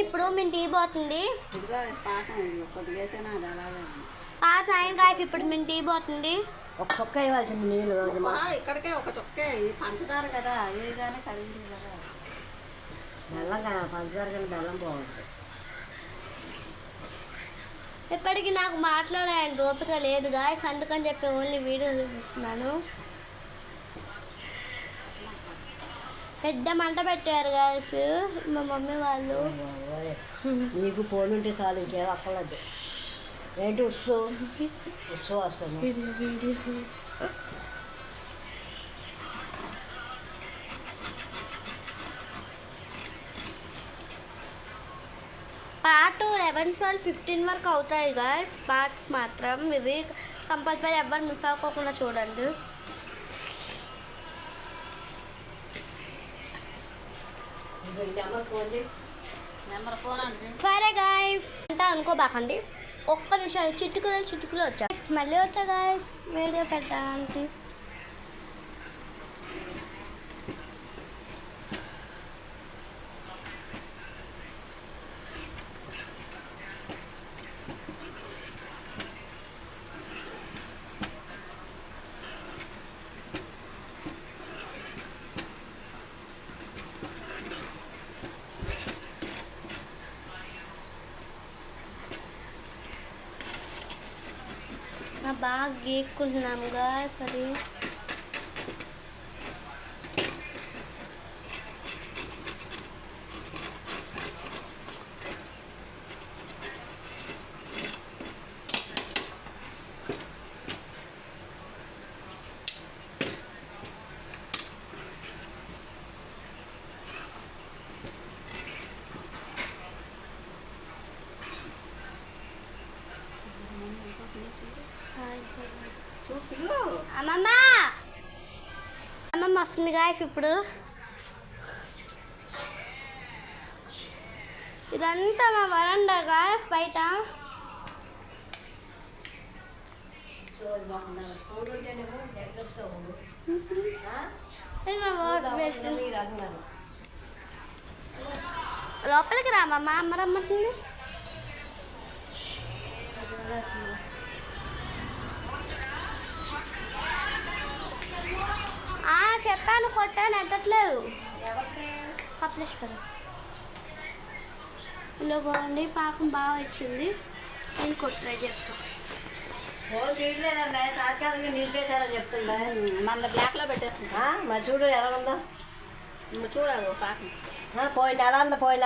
ఇప్పుడు మేము టీ పోతుంది పాత ఆయన గాయస్ ఇప్పుడు మేము టీ పోతుంది. ఒక చొక్క ఇవ్వాల్సింది నీళ్ళు ఇక్కడికే ఒక చొక్కే. ఇది పంచదార కదా, ఏ కానీ కరిగింది కదా. బెల్లం పంచదార కానీ బెల్లం బాగుంటుంది. ఇప్పటికీ నాకు మాట్లాడే ఓపిక లేదు గాయస్, అందుకని చెప్పి ఓన్లీ వీడియో చూపిస్తున్నాను. పెద్ద మంట పెట్టారు గాయస్ మా మమ్మీ వాళ్ళు. నీకు ఫోన్ ఉంటే చాలు, ఇంకేం అక్కర్లేదు. ఏంటి ఉస్సు వస్తాను. పార్ట్ 11, 12, 15 వరకు అవుతాయి గాయస్ పార్ట్స్ మాత్రం. ఇవి కంపల్సరీ ఎవరు మిస్ అవ్వకుండా చూడండి. సరే గాయస్ అంటే అనుకోబాకండి, ఒక్క నిమిషం చిట్టుకులు వచ్చా మళ్ళీ వచ్చా గాయస్ వీడియో పెట్టడానికి. బాగా గీక్కుంటున్నాముగా సరే. అమ్మమ్మ వస్తుంది గాయస్ ఇప్పుడు. ఇదంతా మా వరండా గాయస్ బయట. లోపలికి రామమ్మ, అమ్మ రమ్మంటుంది. చెప్పాను కొట్టాను ఎట్టట్లేదు. కపిలేశ్వరం ఇలా బాగుంది, పాకం బాగా వచ్చింది. నేను ట్రై చేస్తాను. తాత్కాలికంగా నిలిపేశారని చెప్తుందా? మన బ్లాక్లో పెట్టేస్తున్నా. మరి చూడు ఎలా ఉందో చూడాలి పాకం. పోయిన ఎలా ఉందో పోయిన